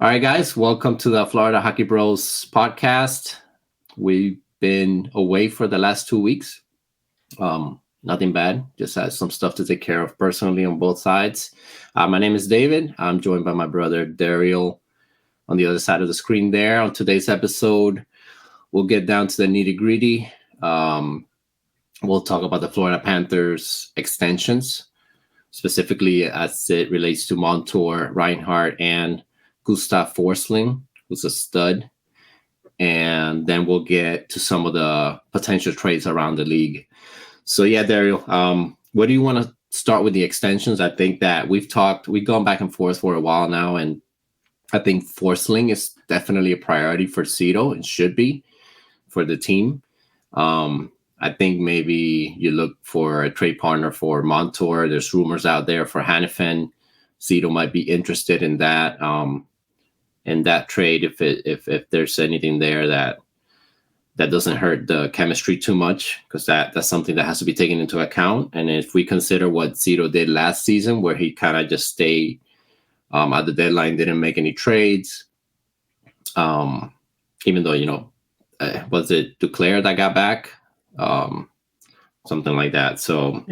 All right, guys, welcome to the Florida Hockey Bros podcast. We've been away for the last 2 weeks. Nothing bad, just had some stuff to take care of personally on both sides. My name is David. I'm joined by my brother Daryl on the other side of the screen there. On today's episode, we'll get down to the nitty gritty. We'll talk about the Florida Panthers extensions, specifically as it relates to Montour, Reinhardt, and Gustav Forsling, who's a stud. And then we'll get to some of the potential trades around the league. So yeah, Daryl, what do you want to start with the extensions? I think that we've gone back and forth for a while now, and I think Forsling is definitely a priority for Cito and should be for the team. I think maybe you look for a trade partner for Montour. There's rumors out there for Hanifin. Cito might be interested in that. In that trade, if there's anything there that doesn't hurt the chemistry too much, because that's something that has to be taken into account. And if we consider what Cito did last season, where he kind of just stayed at the deadline, didn't make any trades, even though, was it Duclair that got back? Something like that. So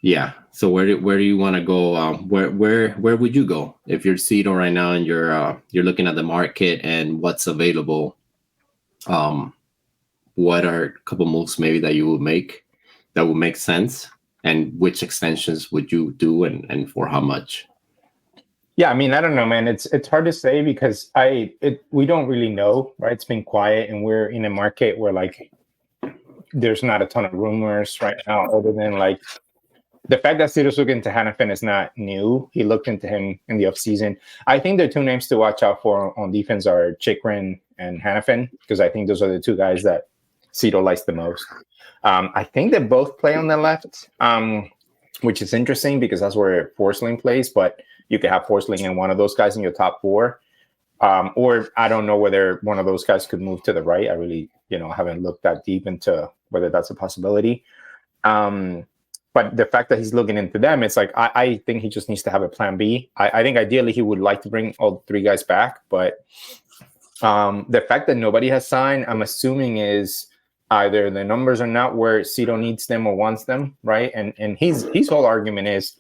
yeah. So where do you want to go? Where would you go if you're Cito right now and you're looking at the market and what's available? What are a couple moves maybe that you would make that would make sense, and which extensions would you do and for how much? Yeah, I mean, I don't know, man. It's hard to say because we don't really know, right? It's been quiet, and we're in a market where there's not a ton of rumors right now, other than the fact that Cito's looking into Hanifin is not new. He looked into him in the offseason. I think the two names to watch out for on defense are Chychrun and Hanifin, because I think those are the two guys that Cito likes the most. I think they both play on the left, which is interesting because that's where Forsling plays, but you could have Forsling and one of those guys in your top four. Or I don't know whether one of those guys could move to the right. I really, haven't looked that deep into whether that's a possibility. But the fact that he's looking into them, it's I think he just needs to have a plan B. I think ideally he would like to bring all three guys back, but the fact that nobody has signed, I'm assuming is either the numbers are not where Cito needs them or wants them, right? And his whole argument is,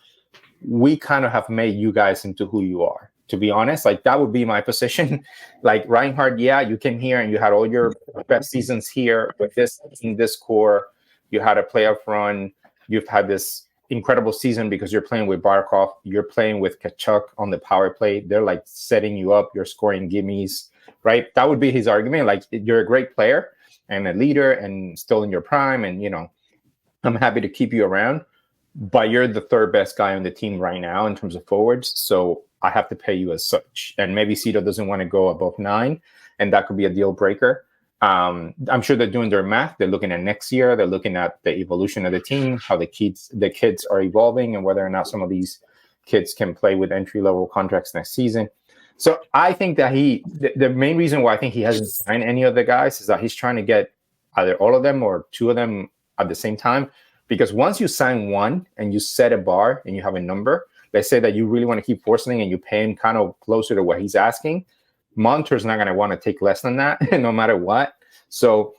we kind of have made you guys into who you are. To be honest, that would be my position. Reinhardt, yeah, you came here and you had all your best seasons here with this core. You had a playoff run. You've had this incredible season because you're playing with Barkov. You're playing with Kachuk on the power play. They're setting you up. You're scoring gimmies, right? That would be his argument. You're a great player and a leader and still in your prime. And, I'm happy to keep you around, but you're the third best guy on the team right now in terms of forwards. So I have to pay you as such. And maybe Cito doesn't want to go above 9, and that could be a deal breaker. I'm sure they're doing their math. They're looking at next year. They're looking at the evolution of the team, how the kids are evolving, and whether or not some of these kids can play with entry-level contracts next season. So I think that the main reason why I think he hasn't signed any of the guys is that he's trying to get either all of them or two of them at the same time. Because once you sign one and you set a bar and you have a number, let's say that you really want to keep Forsling and you pay him kind of closer to what he's asking, Montour's not going to want to take less than that no matter what. So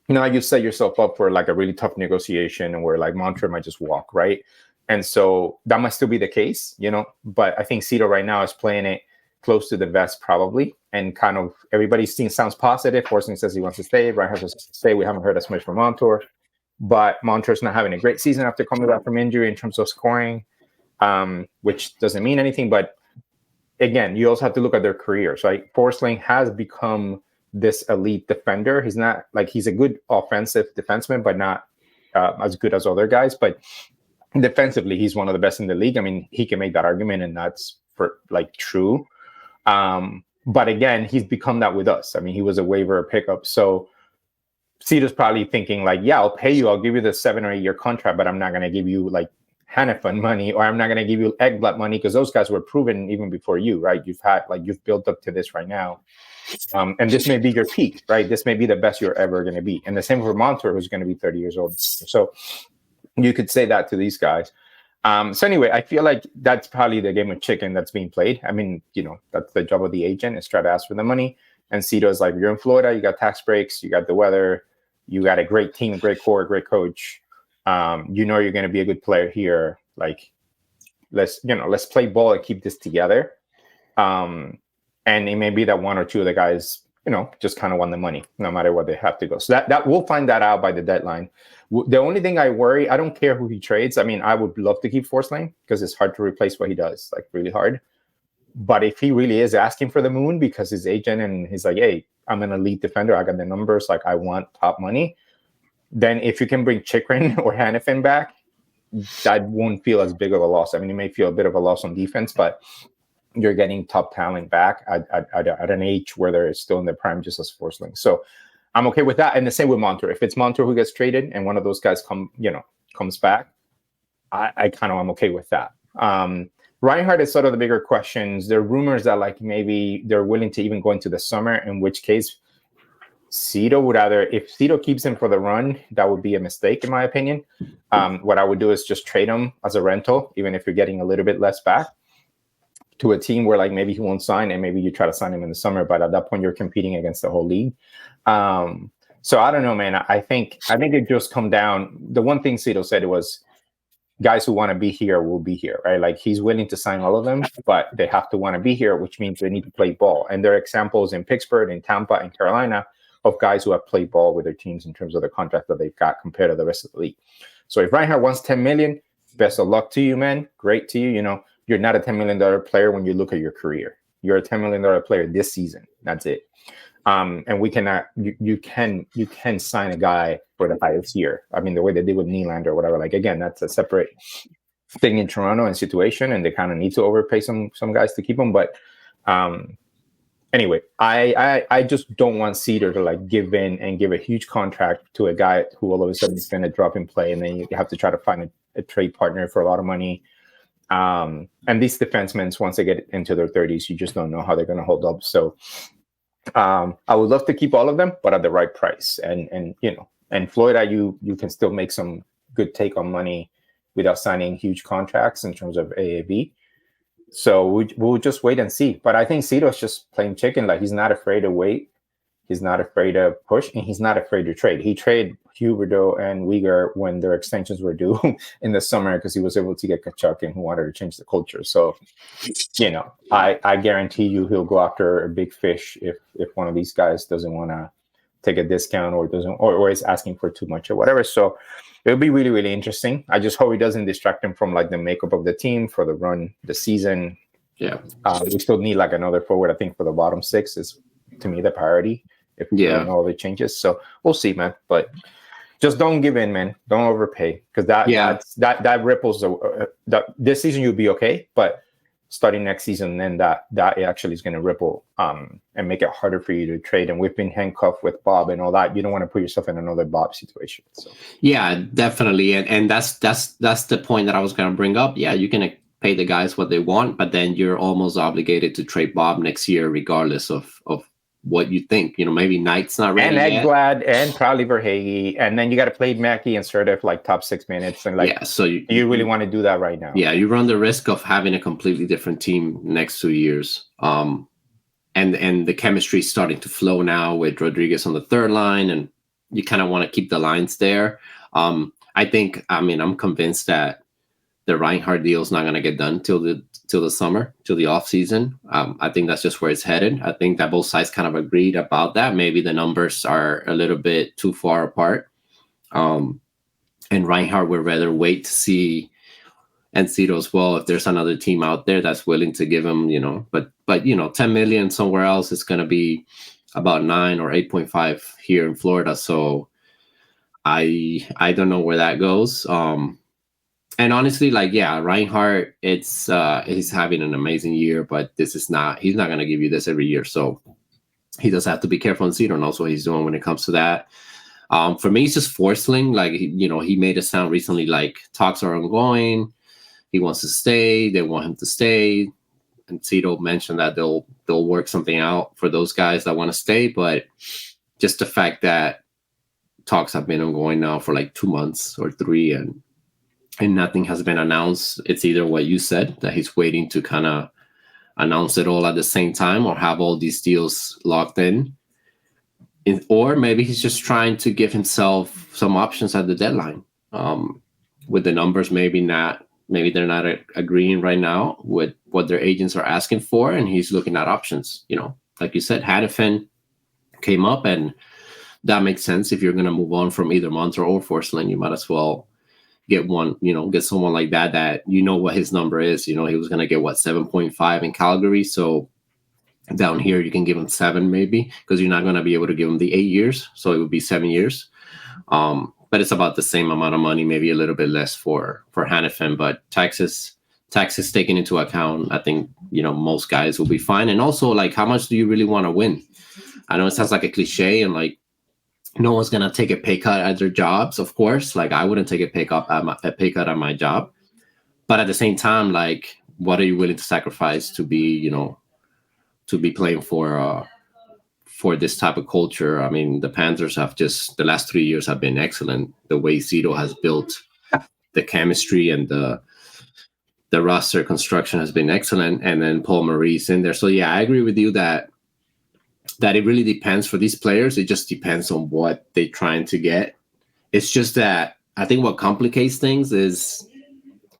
now you set yourself up for a really tough negotiation and where Montour might just walk, right? And so that might still be the case, but I think Cito right now is playing it close to the vest probably, and kind of everybody sounds positive. Forsling says he wants to stay. Reinhardt says to stay. We haven't heard as much from Montour, but Montour's not having a great season after coming back from injury in terms of scoring, which doesn't mean anything, but again, you also have to look at their careers, right? Forsling has become this elite defender. He's not he's a good offensive defenseman, but not as good as other guys. But defensively, he's one of the best in the league. I mean, he can make that argument, and that's for true. But again, he's become that with us. I mean, he was a waiver pickup. So Cito's probably thinking yeah, I'll pay you. I'll give you the 7 or 8 year contract, but I'm not going to give you Hanifin money, or I'm not going to give you Ekblad money, because those guys were proven even before you, right? You've built up to this right now. And this may be your peak, right? This may be the best you're ever going to be. And the same for Montour, who's going to be 30 years old. So you could say that to these guys. So anyway, I feel like that's probably the game of chicken that's being played. I mean, that's the job of the agent, is try to ask for the money. And Cito's like, you're in Florida, you got tax breaks, you got the weather, you got a great team, a great core, a great coach. You're going to be a good player here. Like, let's play ball and keep this together. And it may be that one or two of the guys, just kind of want the money, no matter what they have to go. So that we'll find that out by the deadline. The only thing I worry, I don't care who he trades. I mean, I would love to keep Forsling because it's hard to replace what he does, like really hard. But if he really is asking for the moon because his agent and he's like, hey, I'm an elite defender, I got the numbers, like I want top money, then if you can bring Chikrin or Hannafin back, that won't feel as big of a loss. I mean, it may feel a bit of a loss on defense, but you're getting top talent back at an age where they're still in their prime, just as Forsling. So I'm okay with that. And the same with Montour. If it's Montour who gets traded and one of those guys comes back, I kind of am okay with that. Reinhardt is sort of the bigger questions. There are rumors that like maybe they're willing to even go into the summer, in which case Cito would if Cito keeps him for the run, that would be a mistake in my opinion. What I would do is just trade him as a rental, even if you're getting a little bit less back, to a team where like maybe he won't sign and maybe you try to sign him in the summer, but at that point you're competing against the whole league. So I don't know, man. I think it just come down. The one thing Cito said was guys who want to be here will be here, right? Like he's willing to sign all of them, but they have to want to be here, which means they need to play ball. And there are examples in Pittsburgh, in Tampa, and Carolina of guys who have played ball with their teams in terms of the contract that they've got compared to the rest of the league. So if Reinhardt wants $10 million, best of luck to you, man. Great to you. You're not a $10 million player when you look at your career. You're a $10 million player this season. That's it. And we cannot. You can sign a guy for the highest year. I mean, the way they did with Nylander or whatever. Like again, that's a separate thing in Toronto and situation, and they kind of need to overpay some guys to keep them. But anyway, I just don't want Cedar to like give in and give a huge contract to a guy who all of a sudden is going to drop in play, and then you have to try to find a trade partner for a lot of money. And these defensemen, once they get into their 30s, you just don't know how they're going to hold up. So I would love to keep all of them, but at the right price. And Florida, you can still make some good take on money without signing huge contracts in terms of AAV. So we'll just wait and see. But I think Cito's just playing chicken. Like he's not afraid to wait. He's not afraid to push, and he's not afraid to trade. He traded Huberdeau and Uyghur when their extensions were due in the summer because he was able to get Kachuk and who wanted to change the culture. So, I guarantee you he'll go after a big fish if one of these guys doesn't want to take a discount or is asking for too much or whatever. So it'll be really, really interesting. I just hope it doesn't distract him from like the makeup of the team for the run, the season. Yeah. We still need like another forward. I think for the bottom six is to me the priority. If we don't know all the changes, so we'll see, man. But just don't give in, man. Don't overpay because that ripples. This season you'll be okay, but starting next season, then that actually is going to ripple and make it harder for you to trade. And we've been handcuffed with Bob and all that. You don't want to put yourself in another Bob situation. So yeah, definitely, and that's the point that I was going to bring up. Yeah, you're going to pay the guys what they want, but then you're almost obligated to trade Bob next year, regardless of what you think. Maybe Knight's not ready and yet. Ekblad and probably Verhage, and then you got to play Mackey and Serdev like top 6 minutes, and like so you really want to do that right now? Yeah, you run the risk of having a completely different team next 2 years. And the chemistry is starting to flow now with Rodriguez on the third line, and you kind of want to keep the lines there. I'm convinced that the Reinhardt deal is not going to get done till the summer, till the off season. I think that's just where it's headed. I think that both sides kind of agreed about that. Maybe the numbers are a little bit too far apart. And Reinhardt would rather wait to see, and Cito as well, if there's another team out there that's willing to give him, but 10 million somewhere else is going to be about 9 or 8.5 here in Florida. So I don't know where that goes. And honestly, Reinhardt, he's having an amazing year, but he's not going to give you this every year. So he does have to be careful and see. Don't know what he's doing when it comes to that. For me, it's just Forsling. Like, he made a sound recently, like talks are ongoing. He wants to stay. They want him to stay. And Cito mentioned that they'll work something out for those guys that want to stay. But just the fact that talks have been ongoing now for like 2 months or 3, and and nothing has been announced. It's either what you said, that he's waiting to kind of announce it all at the same time or have all these deals locked in. Or maybe he's just trying to give himself some options at the deadline. With the numbers, maybe they're not agreeing right now with what their agents are asking for, and he's looking at options. Like you said, Hannafin came up, and that makes sense. If you're going to move on from either Montour or Forsling, you might as well get someone like that what his number is. He was going to get 7.5 in Calgary, so down here you can give him 7 maybe, because you're not going to be able to give him the 8 years, so it would be 7 years. But it's about the same amount of money, maybe a little bit less for Hannafin, but taxes taken into account, I think most guys will be fine. And also, like, how much do you really want to win? I know it sounds like a cliche, and like no one's gonna take a pay cut at their jobs, of course. Like, I wouldn't take a pay cut at my job, but at the same time, like, what are you willing to sacrifice to be playing for this type of culture? I mean, the Panthers have the last 3 years have been excellent. The way Cito has built the chemistry and the roster construction has been excellent, and then Paul Maurice in there. So yeah, I agree with you that it really depends for these players. It just depends on what they're trying to get. It's just that I think what complicates things is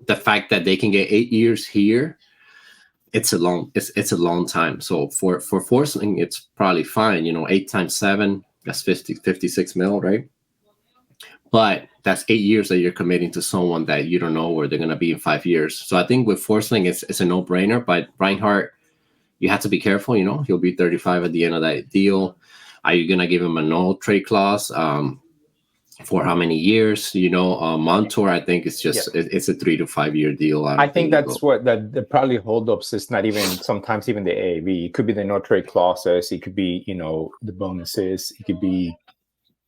the fact that they can get 8 years here. It's a long time. So for Forsling, it's probably fine. 8 times 7, that's 56 mil, right? But that's 8 years that you're committing to someone that you don't know where they're going to be in 5 years. So I think with Forsling, it's a no-brainer. But Reinhart, you have to be careful. He'll be 35 at the end of that deal. Are you going to give him a no-trade clause for how many years? Montour, I think it's just it's a 3 to 5 year deal. I think that's what the probably holdups is. Not even sometimes even the AAV. It could be the no-trade clauses. It could be the bonuses. It could be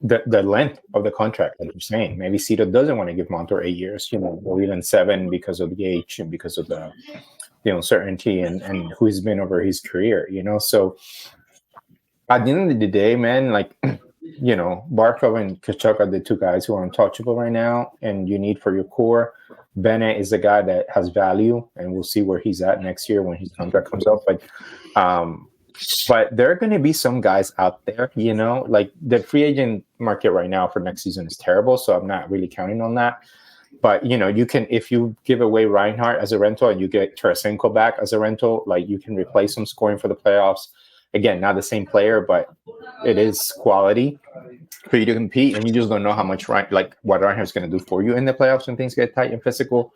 the length of the contract, like you're saying. Maybe Cito doesn't want to give Montour 8 years, or even 7 because of the age and because of the uncertainty and who he's been over his career, So at the end of the day, man, like, Barkov and Tkachuk are the 2 guys who are untouchable right now, and you need for your core. Bennett is a guy that has value, and we'll see where he's at next year when his contract comes up. But there are going to be some guys out there, like the free agent market right now for next season is terrible, so I'm not really counting on that. But, you can, if you give away Reinhart as a rental and you get Tarasenko back as a rental, like, you can replace him scoring for the playoffs. Again, not the same player, but it is quality for you to compete, and you just don't know how much what Reinhart's going to do for you in the playoffs when things get tight and physical.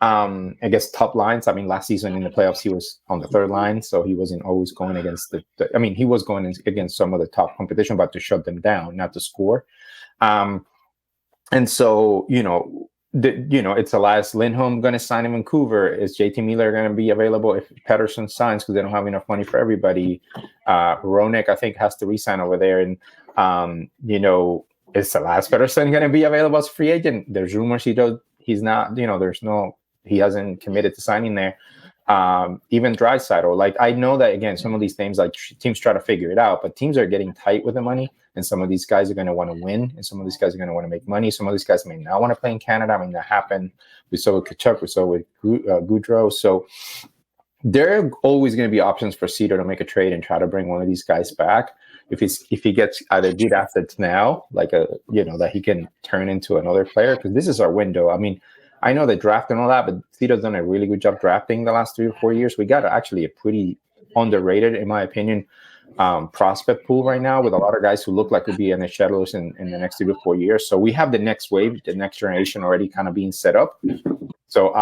I guess top lines. I mean, last season in the playoffs, he was on the 3rd line, so he wasn't always going against he was going against some of the top competition, but to shut them down, not to score. And so, it's Elias Lindholm going to sign in Vancouver. Is JT Miller going to be available if Pettersson signs, because they don't have enough money for everybody? Roenick, I think, has to re-sign over there. And, is Elias Pettersson going to be available as a free agent? There's rumors he's not, he hasn't committed to signing there. Even Draisaitl. Like, I know that, again, some of these things, like, teams try to figure it out, but teams are getting tight with the money, and some of these guys are going to want to win, and some of these guys are going to want to make money. Some of these guys may not want to play in Canada. I mean, that happened. We saw with Tkachuk, we saw with Goudreau. So there are always going to be options for Cito to make a trade and try to bring one of these guys back. If he gets either good assets now, like that he can turn into another player, because this is our window. I mean, I know they draft and all that, but Cito's done a really good job drafting the last 3 or 4 years. We got actually a pretty underrated, in my opinion, prospect pool right now, with a lot of guys who look like could be NHLers in the next 3 to 4 years. So we have the next wave, the next generation already kind of being set up. So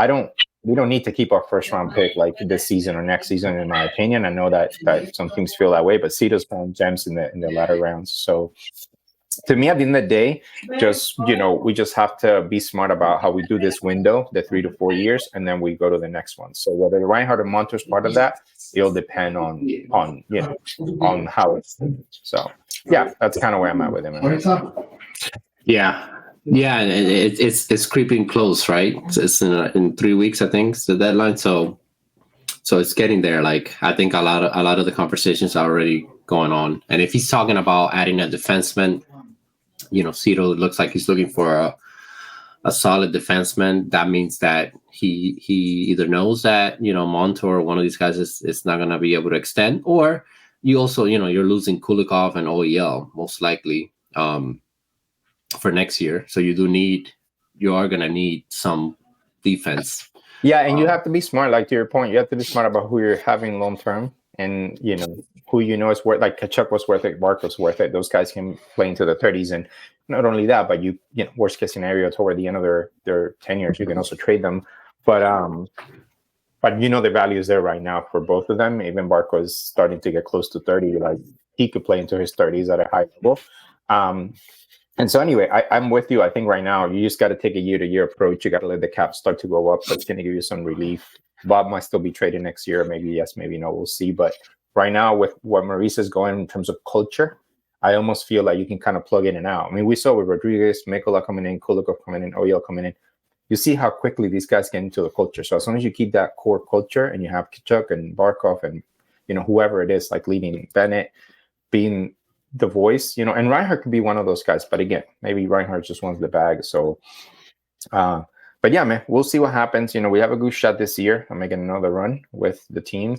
we don't need to keep our 1st round pick like this season or next season, in my opinion. I know that some teams feel that way, but Cito's found gems in the latter rounds. So to me, at the end of the day, we just have to be smart about how we do this window, the 3 to 4 years, and then we go to the next one. So whether Reinhart or Montour is part of that, it'll depend on how it's. So yeah, that's kind of where I'm at with him. Yeah, it's creeping close, right? It's in 3 weeks, I think, it's the deadline. So it's getting there. Like, I think a lot of the conversations are already going on. And if he's talking about adding a defenseman, Cito looks like he's looking for a solid defenseman, that means that he either knows that, you know, Montour or one of these guys is not going to be able to extend, or you also, you know, you're losing Kulikov and OEL most likely for next year. So you are going to need some defense. Yeah, and you have to be smart. Like to your point, you have to be smart about who you're having long term, and you know who you know is worth. Like Kachuk was worth it, Bark was worth it. Those guys can play into the 30s, and not only that, but you know, worst case scenario, toward the end of their tenures, you can also trade them. But you know the value is there right now for both of them. Even Bark was starting to get close to 30. Like he could play into his 30s at a high level. And so anyway, I'm with you. I think right now you just got to take a year-to-year approach. You got to let the cap start to go up. That's going to give you some relief. Bob might still be traded next year. Maybe yes, maybe no. We'll see. But right now, with what Maurice is going in terms of culture, I almost feel like you can kind of plug in and out. I mean, we saw with Rodriguez, Mikola coming in, Kulikov coming in, Oyel coming in. You see how quickly these guys get into the culture. So as long as you keep that core culture and you have Kachuk and Barkov and, you know, whoever it is, like leading Bennett, being the voice, you know, and Reinhardt could be one of those guys. But again, maybe Reinhardt just wants the bag. So, but yeah, man, we'll see what happens. You know, we have a good shot this year. I'm making another run with the team.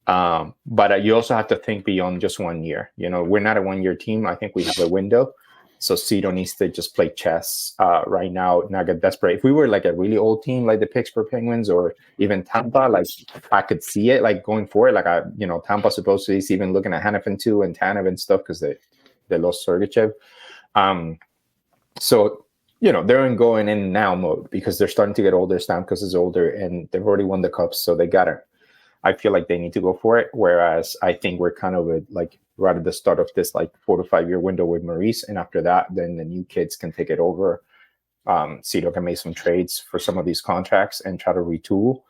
But you also have to think beyond just 1 year. You know, we're not a 1 year team. I think we have a window. So Cito needs to just play chess right now, not get desperate. If we were like a really old team, like the Pittsburgh Penguins or even Tampa, like I could see it like going forward. Like Tampa supposedly is even looking at Hanifin too and Tanev and stuff because they lost Sergachev. So, you know, they're in going in now mode because they're starting to get older. Stamkos is older and they've already won the cups. So I feel like they need to go for it. Whereas I think we're kind of right at the start of this like 4 to 5 year window with Maurice. And after that, then the new kids can take it over. Cito can make some trades for some of these contracts and try to retool.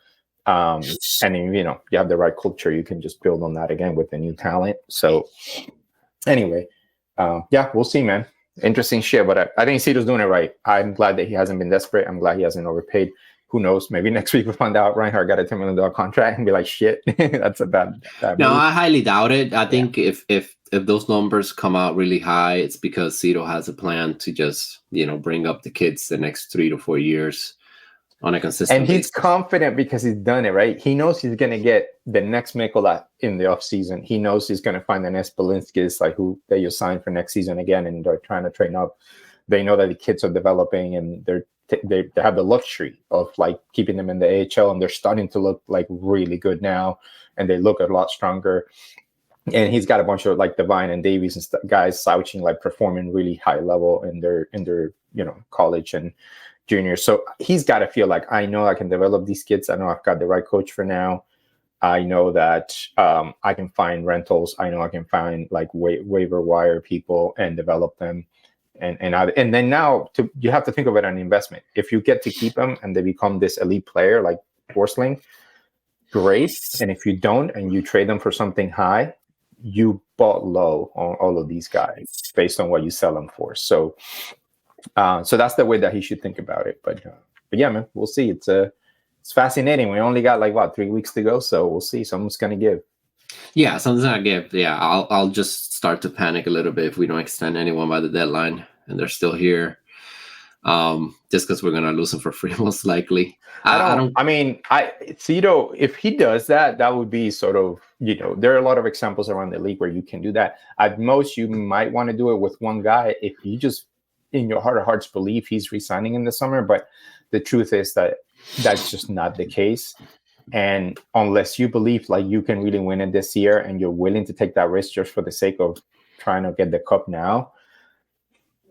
And then, you know, you have the right culture. You can just build on that again with the new talent. So anyway, yeah, we'll see, man. Interesting shit. But I think Cito's doing it right. I'm glad that he hasn't been desperate. I'm glad he hasn't overpaid. Who knows? Maybe next week we'll find out Reinhardt got a $10 million contract and be like, shit, that's a bad No, move. I highly doubt it. I think if those numbers come out really high, it's because Cito has a plan to just, you know, bring up the kids the next 3 to 4 years on a consistent basis. And he's basis. confident because he's done it, right? He knows he's going to get the next Mikola in the offseason. He knows he's going to find the next Belinskis, like who they you sign for next season again, and they're trying to train up. They know that the kids are developing and they have the luxury of like keeping them in the AHL, and they're starting to look like really good now, and they look a lot stronger. And he's got a bunch of like Devine and Davies and guys slouching, like performing really high level in their you know college and junior. So he's got to feel like I know I can develop these kids. I know I've got the right coach for now. I know that I can find rentals. I know I can find like waiver wire people and develop them. And then now you have to think of it as an investment. If you get to keep them and they become this elite player like Forsling, great. And if you don't and you trade them for something high, you bought low on all of these guys based on what you sell them for. So that's the way that he should think about it. But yeah, man, we'll see. It's fascinating. We only got like 3 weeks to go, so we'll see. Someone's gonna give. Yeah, something's gonna give. Yeah, I'll just start to panic a little bit if we don't extend anyone by the deadline and they're still here. Just because we're gonna lose them for free, most likely. I mean, Cito, if he does that, that would be sort of, you know, there are a lot of examples around the league where you can do that. At most, you might want to do it with one guy if you just, in your heart of hearts, believe he's resigning in the summer. But the truth is that that's just not the case. And unless you believe like you can really win it this year and you're willing to take that risk just for the sake of trying to get the cup now,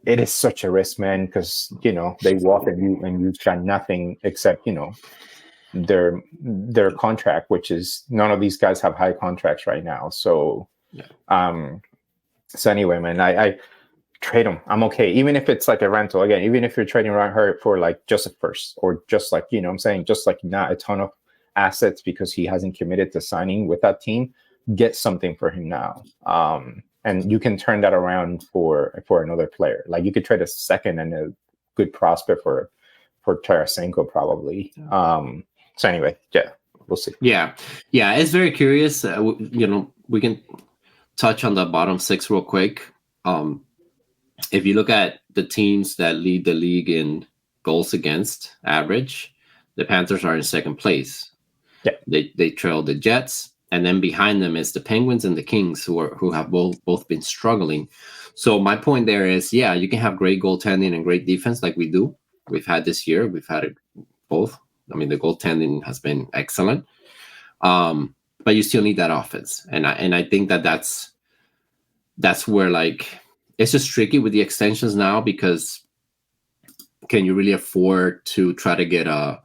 it is such a risk, man, because, you know, they walk at you and you've got nothing except, you know, their contract, which is none of these guys have high contracts right now. So, so anyway, man, I trade them. I'm okay. Even if it's like a rental, again, even if you're trading Reinhardt for like just a first or just like, you know what I'm saying, just like not a ton of assets because he hasn't committed to signing with that team, get something for him now. And you can turn that around for another player. Like you could trade a second and a good prospect for Tarasenko probably. So anyway, yeah, we'll see. Yeah, it's very curious. You know, we can touch on the bottom six real quick. If you look at the teams that lead the league in goals against average, the Panthers are in second place. Yeah. They trail the Jets, and then behind them is the Penguins and the Kings, who have both been struggling. So my point there is, yeah, you can have great goaltending and great defense like we do. We've had this year. We've had it both. I mean, the goaltending has been excellent, but you still need that offense, and I think that's where, like, it's just tricky with the extensions now, because can you really afford to try to get a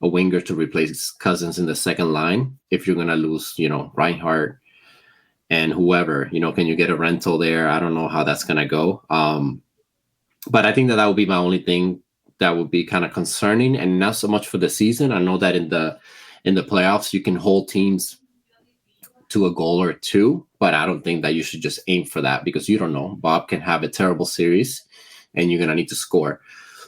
winger to replace Cousins in the second line if you're going to lose, Reinhardt and whoever? Can you get a rental there? I don't know how that's going to go. But I think that would be my only thing that would be kind of concerning, and not so much for the season. I know that in the playoffs you can hold teams to a goal or two, but I don't think that you should just aim for that, because you don't know. Bob can have a terrible series and you're going to need to score.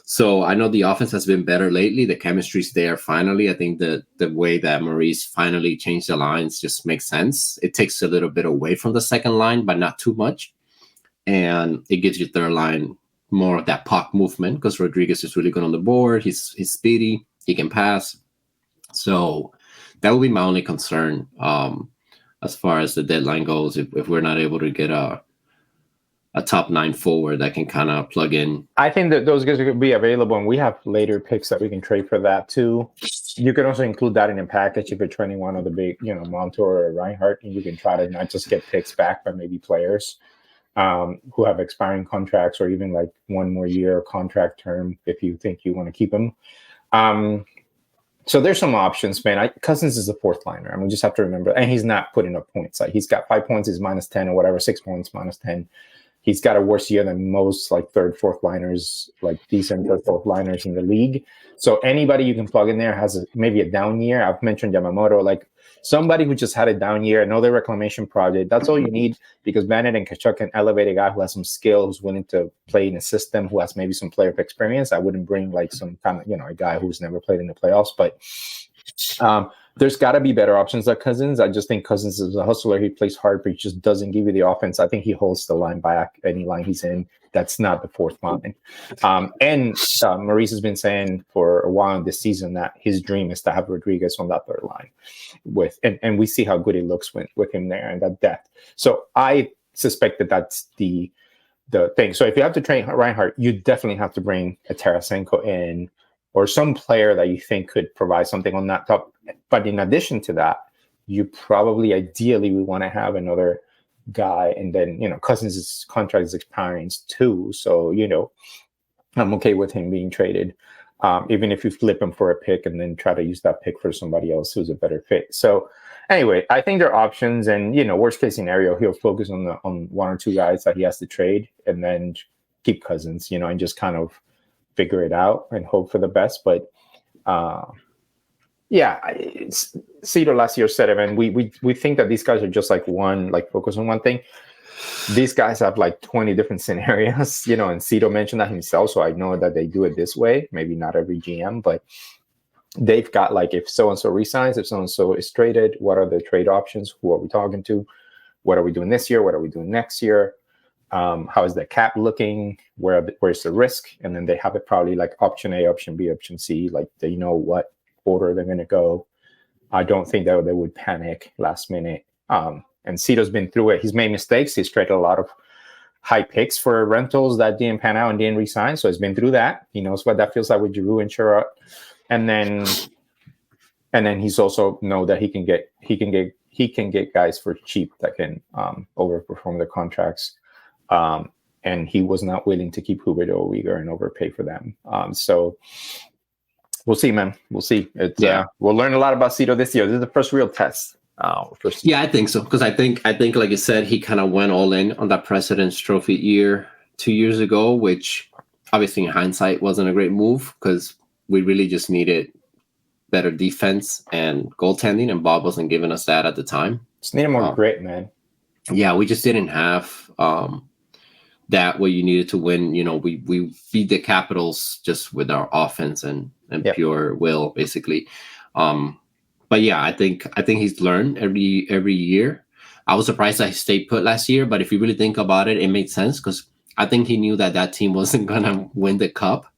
So I know the offense has been better lately. The chemistry's there finally. I think the way that Maurice finally changed the lines just makes sense. It takes a little bit away from the second line, but not too much. And it gives your third line more of that puck movement, because Rodriguez is really good on the board. He's speedy. He can pass. So that would be my only concern as far as the deadline goes, if we're not able to get a top 9 forward that can kind of plug in. I think that those guys are going to be available, and we have later picks that we can trade for that too. You can also include that in a package if you're trading one of the big, Montour or Reinhardt, and you can try to not just get picks back, but maybe players who have expiring contracts, or even like 1 more year contract term if you think you want to keep them. So there's some options, man. Cousins is a fourth liner, and we just have to remember, and he's not putting up points. Like, he's got 5 points, he's -10 or whatever, 6 points, -10. He's got a worse year than most, like, third, fourth liners, like decent third, fourth liners in the league. So anybody you can plug in there has maybe a down year. I've mentioned Yamamoto, like somebody who just had a down year, another reclamation project. That's all you need, because Bennett and Kachuk can elevate a guy who has some skill, who's willing to play in a system, who has maybe some player experience. I wouldn't bring like some kind of, a guy who's never played in the playoffs, but there's got to be better options like Cousins. I just think Cousins is a hustler. He plays hard, but he just doesn't give you the offense. I think he holds the line back, any line he's in. That's not the fourth line. And Maurice has been saying for a while this season that his dream is to have Rodriguez on that third line and we see how good he looks with him there and that depth. So I suspect that that's the thing. So if you have to train Reinhardt, you definitely have to bring a Tarasenko in, or some player that you think could provide something on that top. But in addition to that, you probably ideally we want to have another guy, and then Cousins' contract is expiring too, so I'm okay with him being traded, even if you flip him for a pick and then try to use that pick for somebody else who's a better fit. So anyway, I think there are options, and worst case scenario, he'll focus on 1 or 2 guys that he has to trade, and then keep Cousins, and just kind of figure it out and hope for the best. But Cito last year said it, and we think that these guys are just like focus on one thing. These guys have like 20 different scenarios, and Cito mentioned that himself, so I know that they do it this way. Maybe not every GM, but they've got like, if so-and-so resigns, if so-and-so is traded, what are the trade options? Who are we talking to? What are we doing this year? What are we doing next year? How is the cap looking? Where's the risk? And then they have it probably like option A, option B, option C. Like, they know what order they're going to go. I don't think that they would panic last minute. And Cito's been through it. He's made mistakes. He's traded a lot of high picks for rentals that didn't pan out and didn't resign. So he's been through that. He knows what that feels like with Giroux and Sherrod. And then he's also know that he can get guys for cheap that can overperform their contracts. And he was not willing to keep Huberdeau or Uyghur and overpay for them. So we'll see, man. We'll see. We'll learn a lot about Cito this year. This is the first real test. Yeah, I think so, because I think like you said, he kind of went all in on that President's Trophy year 2 years ago, which obviously in hindsight wasn't a great move, because we really just needed better defense and goaltending, and Bob wasn't giving us that at the time. Just needed more grit, man. Yeah, we just didn't have that what you needed to win. We beat the Capitals just with our offense and pure will, basically. But yeah, I think he's learned every year. I was surprised that he stayed put last year, but if you really think about it, it made sense, because I think he knew that team wasn't gonna win the cup.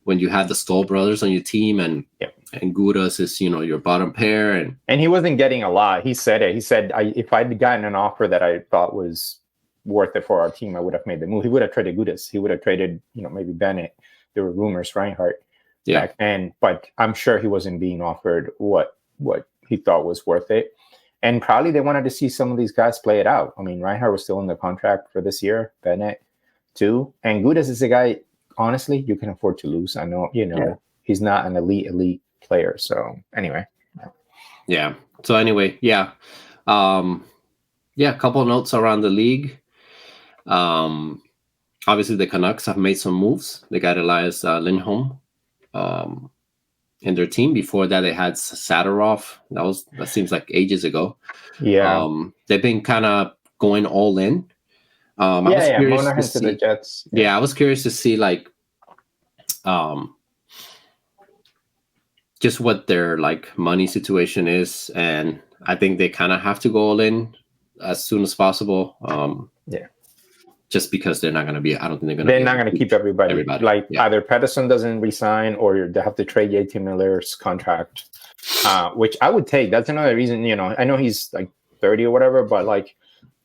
when you had the Stoll brothers on your team, and Yeah. and Gudas is your bottom pair, and he wasn't getting a lot. He said it. He said, if I'd gotten an offer that I thought was worth it for our team, I would have made the move. He would have traded Gudas. He would have traded, maybe Bennett. There were rumors, Reinhardt. yeah, but I'm sure he wasn't being offered what he thought was worth it. And probably they wanted to see some of these guys play it out. I mean, Reinhardt was still in the contract for this year, Bennett too. And Gudas is a guy, honestly, you can afford to lose. I know, he's not an elite player. So anyway. Yeah. So anyway, yeah. A couple of notes around the league. Obviously the Canucks have made some moves. They got Elias Lindholm in their team. Before that, they had Sadorov. That seems like ages ago. Yeah. They've been kind of going all in. Monahan to the Jets. Yeah, I was curious to see just what their money situation is, and I think they kind of have to go all in as soon as possible. Just because they're not going to be. I don't think they're going to. They're not going to keep everybody. Either Pedersen doesn't resign, or they have to trade JT Miller's contract, which I would take. That's another reason. I know he's 30 or whatever, but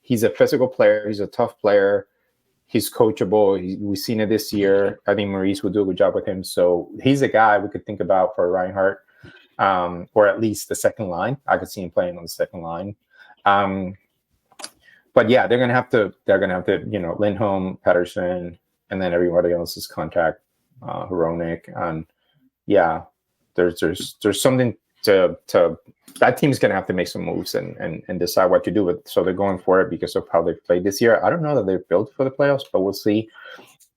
he's a physical player. He's a tough player. He's coachable. We've seen it this year. I think Maurice would do a good job with him. So he's a guy we could think about for Reinhardt, or at least the second line. I could see him playing on the second line. But yeah, they're gonna have to, Lindholm, Pedersen, and then everybody else's contract, Hronek, and there's something to that team's gonna have to make some moves and decide what to do with. So they're going for it because of how they played this year. I don't know that they're built for the playoffs, but we'll see.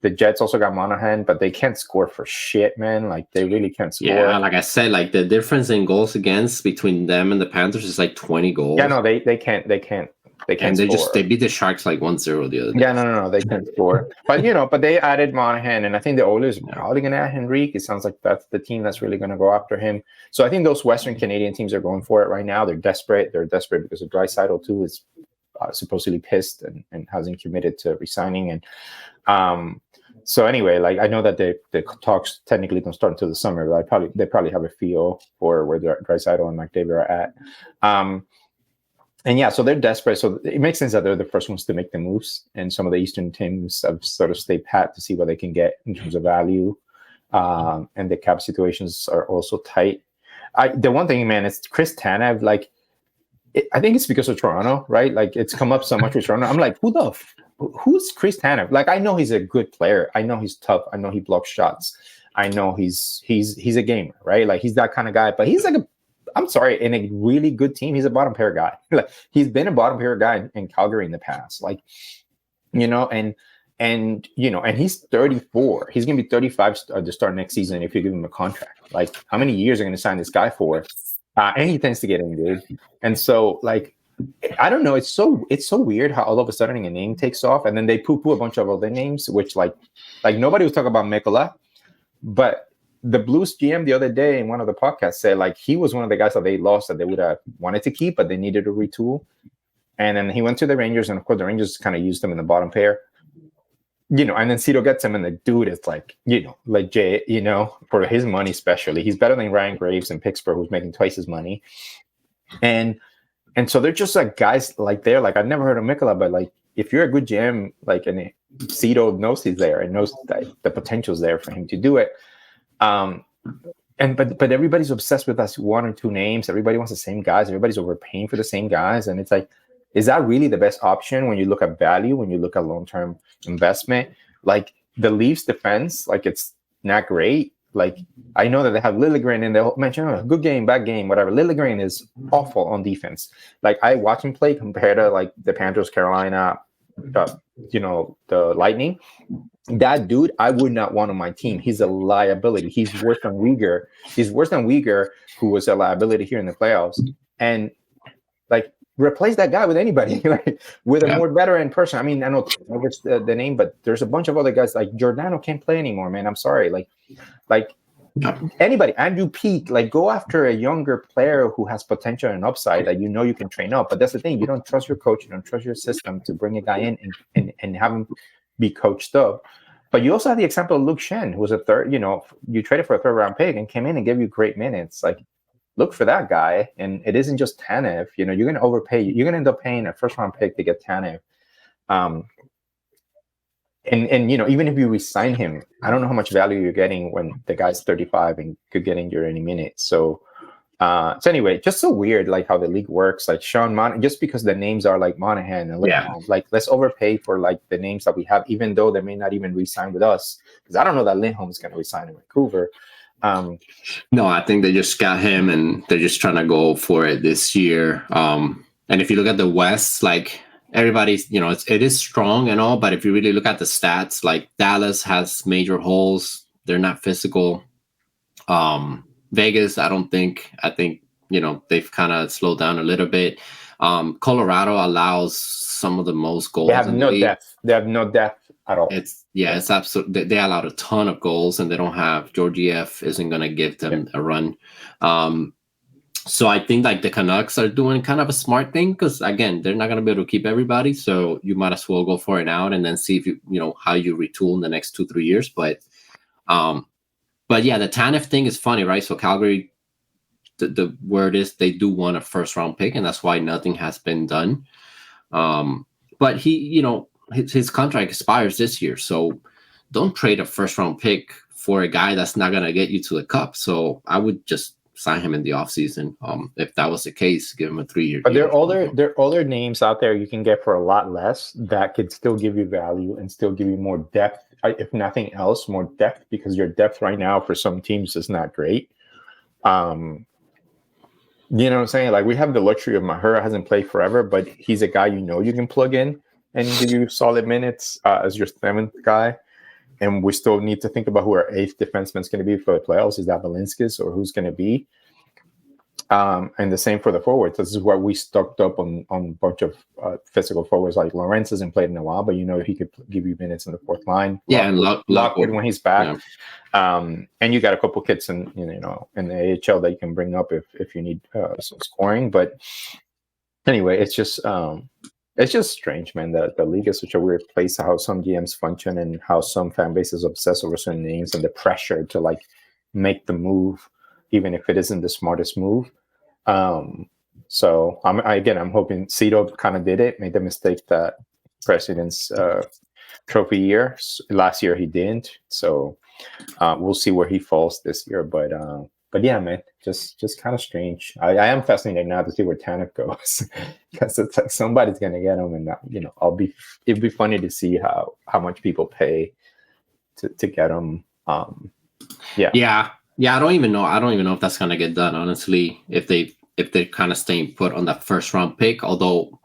The Jets also got Monahan, but they can't score for shit, man. They really can't score. Yeah, like I said, the difference in goals against between them and the Panthers is 20 goals. Yeah, no, they can't. They can't. They beat the Sharks 1-0 the other day. Yeah, no, they can't score. But they added Monahan, and I think the Oilers are probably going to add Henrique. It sounds like that's the team that's really going to go after him. So I think those Western Canadian teams are going for it right now. They're desperate. They're desperate because of Draisaitl too is supposedly pissed and hasn't committed to resigning. And so anyway, I know that the talks technically don't start until the summer, but they probably have a feel for where Draisaitl and McDavid are at. So they're desperate. So it makes sense that they're the first ones to make the moves. And some of the Eastern teams have sort of stayed pat to see what they can get in terms of value. And the cap situations are also tight. The one thing, man, is Chris Tanev. I think it's because of Toronto, right? It's come up so much with Toronto. I'm who's Chris Tanev? I know he's a good player. I know he's tough. I know he blocks shots. I know he's a gamer, right? He's that kind of guy. But he's I'm sorry, in a really good team, he's a bottom pair guy. He's been a bottom pair guy in Calgary in the past. And he's 34. He's gonna be 35 to start next season if you give him a contract. How many years are gonna sign this guy for? And he tends to get injured. And so I don't know. It's so weird how all of a sudden a name takes off and then they poo-poo a bunch of other names, which nobody was talking about Mikkola, but the Blues GM the other day in one of the podcasts said he was one of the guys that they lost that they would have wanted to keep, but they needed to retool. And then he went to the Rangers, and of course the Rangers kind of used him in the bottom pair. And then Cito gets him, and the dude is legit, for his money especially. He's better than Ryan Graves in Pittsburgh, who's making twice his money. And so they're just guys there. I've never heard of Mikkola, but if you're a good GM, and Cito knows he's there and knows that the potential's there for him to do it. But everybody's obsessed with us one or two names. Everybody wants the same guys. Everybody's overpaying for the same guys. And it's is that really the best option when you look at value, when you look at long-term investment? The Leafs defense, it's not great. I know that they have Liljegren and they'll mention good game, bad game, whatever. Liljegren is awful on defense. I watch him play compared to the Panthers, Carolina, the Lightning. That dude, I would not want on my team. He's a liability. He's worse than Uyghur. He's worse than Uyghur, who was a liability here in the playoffs. And replace that guy with anybody, with a more veteran person. I mean, I know it's the name, but there's a bunch of other guys. Giordano can't play anymore, man. I'm sorry. Anybody, Andrew Peak, go after a younger player who has potential and upside that you can train up. But that's the thing. You don't trust your coach. You don't trust your system to bring a guy in and have him be coached up. But you also had the example of Luke Shen, who was a third. You traded for a third-round pick and came in and gave you great minutes. Like, look for that guy. And it isn't just Tanev. You're going to overpay. You're going to end up paying a first-round pick to get Tanev. And even if you resign him, I don't know how much value you're getting when the guy's 35 and could get injured any minute. So anyway, just so weird, like how the league works. Like just because the names are like Monahan and Lindholm, like let's overpay for like the names that we have, even though they may not even resign with us. Because I don't know that Lindholm is going to resign in Vancouver. No, I think they just got him and they're just trying to go for it this year. And if you look at the West, like everybody's, it is strong and all, but if you really look at the stats, like Dallas has major holes. They're not physical. Vegas, I think, they've kind of slowed down a little bit. Colorado allows some of the most goals. They have no depth. They have no depth at all. It's absolutely. They allowed a ton of goals, and they don't have Georgiev isn't going to give them a run. So I think like the Canucks are doing kind of a smart thing because again, they're not going to be able to keep everybody. So you might as well go for it out and then see if how you retool in the next 2-3 years. But yeah, the Tanev thing is funny, right? So Calgary, the word is they do want a first round pick, and that's why nothing has been done. But he, his contract expires this year, so don't trade a first round pick for a guy that's not going to get you to the cup. So I would just sign him in the offseason. If that was the case, give him a 3-year But deal. there are other names out there you can get for a lot less that could still give you value and still give you more depth. If nothing else, more depth, because your depth right now for some teams is not great. You know what I'm saying? Like we have the luxury of Mahura hasn't played forever, but he's a guy you can plug in and give you solid minutes as your 7th guy. And we still need to think about who our 8th defenseman is going to be for the playoffs. Is that Balinskis or who's going to be? And the same for the forwards. This is where we stocked up on a bunch of physical forwards. Like Lawrence hasn't played in a while, but he could give you minutes in the 4th line. Yeah, and Lockwood when he's back. Yeah. And you got a couple kids in the AHL that you can bring up if you need some scoring. But anyway, it's just strange, man. The league is such a weird place. How some GMs function and how some fan bases obsess over certain names and the pressure to like make the move, even if it isn't the smartest move. So I'm hoping Cito kind of did it, made the mistake that President's trophy year. Last year he didn't. So we'll see where he falls this year. But yeah, man, just kind of strange. I am fascinated now to see where Tanev goes because it's like somebody's gonna get him, and it'd be funny to see how much people pay to get him. Yeah. I don't even know if that's gonna get done, honestly. If they're kind of staying put on that first round pick, although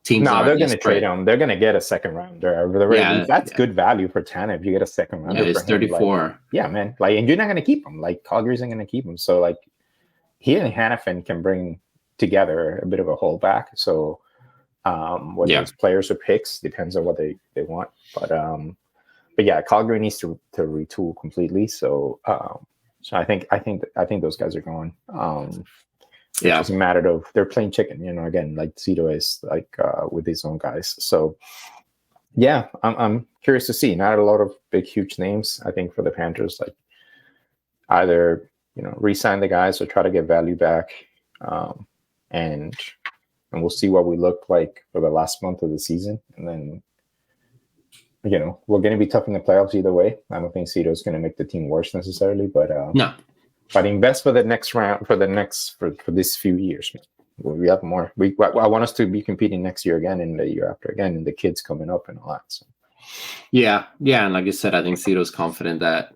teams they're going to trade him. They're going to get a second rounder. That's good value for Tanev. You get a second rounder. Yeah, it's 34. Yeah, man. Like, and you're not going to keep him. Like, Calgary isn't going to keep him. So, like, he and Hanifin can bring together a bit of a holdback. So, whether it's players or picks depends on what they want. But yeah, Calgary needs to retool completely. So, I think those guys are going. It doesn't matter of they're playing chicken, again, like Cito is like with his own guys. So yeah, I'm curious to see. Not a lot of big, huge names, I think, for the Panthers, like either, re-sign the guys or try to get value back. And we'll see what we look like for the last month of the season. And then, we're going to be tough in the playoffs either way. I don't think Cito is going to make the team worse necessarily, but no. But invest for the next round, for this few years. We have more. I want us to be competing next year again and the year after again, and the kids coming up and all that. So. Yeah, and like I said, I think Cito's confident that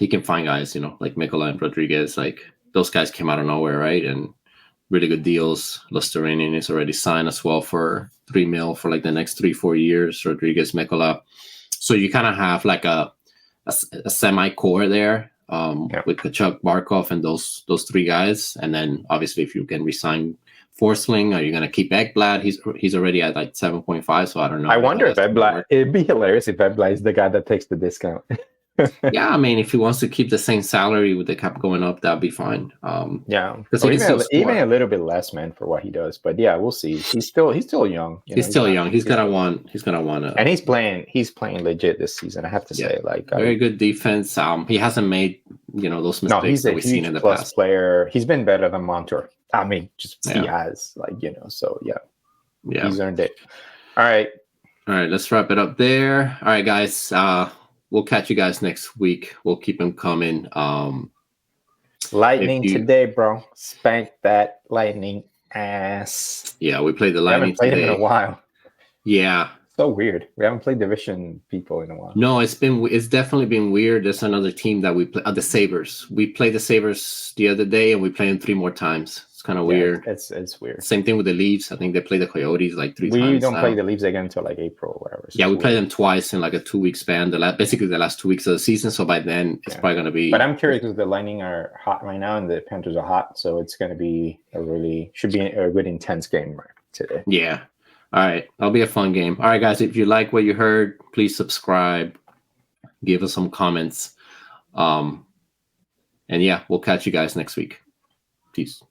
he can find guys, like Mikola and Rodriguez. Like those guys came out of nowhere, right? And really good deals. Lusterinen is already signed as well for $3 million for like the next 3-4 years. Rodriguez, Mikola. So you kind of have like a semi-core there. With Kachuk, Barkov, and those 3 guys, and then obviously if you can resign Forsling, are you going to keep Ekblad? He's already at like 7.5, so I don't know. I wonder if Ekblad. It'd be hilarious if Ekblad is the guy that takes the discount. Yeah, I mean, if he wants to keep the same salary with the cap going up, that'd be fine. Yeah, because or he can still even score. a little bit less, man, for what he does. But yeah, we'll see. He's still young. He's still young. He's gonna still- want. He's gonna want to. and he's playing legit this season. I have to say, like, very good defense. He hasn't made those no, mistakes he's a that we've seen huge in the plus past. player. He's been better than Montour. I mean, he Yeah. has, like, so yeah, Yeah. he's earned it. All right. Let's wrap it up there. All right, guys. We'll catch you guys next week. We'll keep them coming. Lightning today, bro. Spank that Lightning ass. Yeah, we played the We Lightning haven't played today. him in a while. Yeah. So weird. We haven't played division people in a while. No, it's definitely been weird. There's another team that we play, the Sabres. We played the Sabres the other day, and we played them 3 more times. It's kind of weird. It's weird. Same thing with the Leafs. I think they play the Coyotes like 3 times. We don't play the Leafs again until like April or whatever. So yeah, we played them twice in like a 2-week span. Basically the last 2 weeks of the season. So by then it's probably going to be. But I'm curious because the Lightning are hot right now and the Panthers are hot, so it's going to be should be a good intense game right today. Yeah. All right. That'll be a fun game. All right, guys. If you like what you heard, please subscribe. Give us some comments. And yeah, we'll catch you guys next week. Peace.